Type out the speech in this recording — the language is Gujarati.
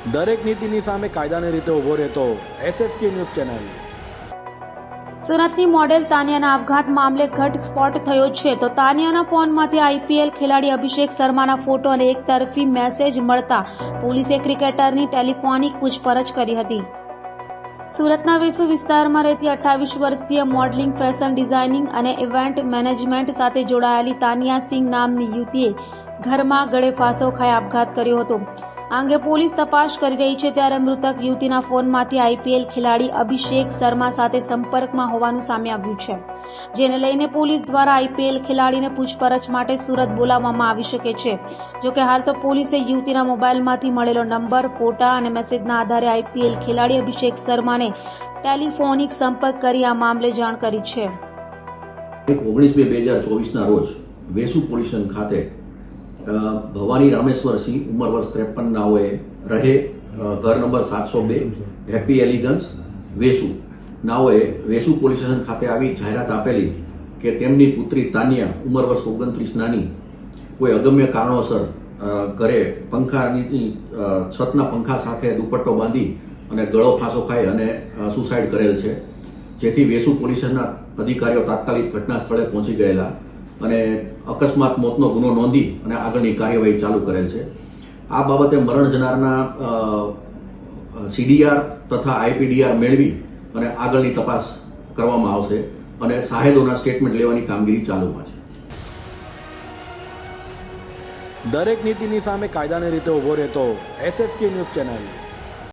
દરેક નીતિની સામે કાયદાની રીતે ઊભો રહેતો SSK ન્યૂઝ ચેનલ। સુરતની મોડેલ તાનિયાના આપઘાત મામલે ઘટસ્ફોટ થયો છે તો તાનિયાના ફોનમાંથી IPL ખેલાડી અભિષેક શર્માના ફોટો અને એક તરફી મેસેજ મળતા પોલીસે ક્રિકેટરની ટેલિફોનિક પૂછપરછ કરી હતી। સુરતના વેસુ વિસ્તારમાં રહેતી 28 વર્ષીય મોડલિંગ, ફેશન ડિઝાઇનિંગ અને ઇવેન્ટ મેનેજમેન્ટ સાથે જોડાયેલી તાનિયા સિંહ નામની યુવતીએ ઘરમાં ગળે ફાંસો ખાઈ આપઘાત કર્યો હતો। આ અંગે પોલીસ તપાસ કરી રહી છે ત્યારે મૃતક યુવતીના ફોનમાંથી IPL ખેલાડી અભિષેક શર્મા સાથે સંપર્કમાં હોવાનું સામે આવ્યું છે, જેને લઈને પોલીસ દ્વારા IPL ખેલાડીને પૂછપરછ માટે સુરત બોલાવવામાં આવી શકે છે। જોકે હાલ તો પોલીસે યુવતીના મોબાઈલમાંથી મળેલો નંબર, ફોટા અને મેસેજના આધારે IPL ખેલાડી અભિષેક શર્માને ટેલિફોનિક સંપર્ક કરી આ મામલે જાણ કરી છે। 19/2/2024 રોજ વેસુ પોલીસ સ્ટેશન ખાતે ભવાની રામેશ્વર સિંહ ઉંમર વર્ષ 53 નાઓએ રહે ઘર નંબર 702 હેપી એલિગન્સ વેસુ નાઓએ વેસુ પોલીસ સ્ટેશન ખાતે આવી જાહેરાત આપેલી કે તેમની પુત્રી તાનિયા ઉંમર વર્ષ 29 નાની કોઈ અગમ્ય કારણોસર ઘરે પંખાની છતના પંખા સાથે દુપટ્ટો બાંધી અને ગળો ફાંસો ખાઈ અને સુસાઇડ કરેલ છે, જેથી વેસુ પોલીસ સ્ટેશનના અધિકારીઓ તાત્કાલિક ઘટના સ્થળે પહોંચી ગયેલા અને અકસ્માત મોતનો ગુનો નોંધી અને આગળની કાર્યવાહી ચાલુ કરેલ છે। આ બાબતે મરણ જનારના CDR તથા IPDR મેળવી અને આગળની તપાસ કરવામાં આવશે અને સાહેદોના સ્ટેટમેન્ટ લેવાની કામગીરી ચાલુમાં છે। દરેક નીતિની સામે કાયદાની રીતે ઊભો રહેતો SSK ન્યૂઝ ચેનલ।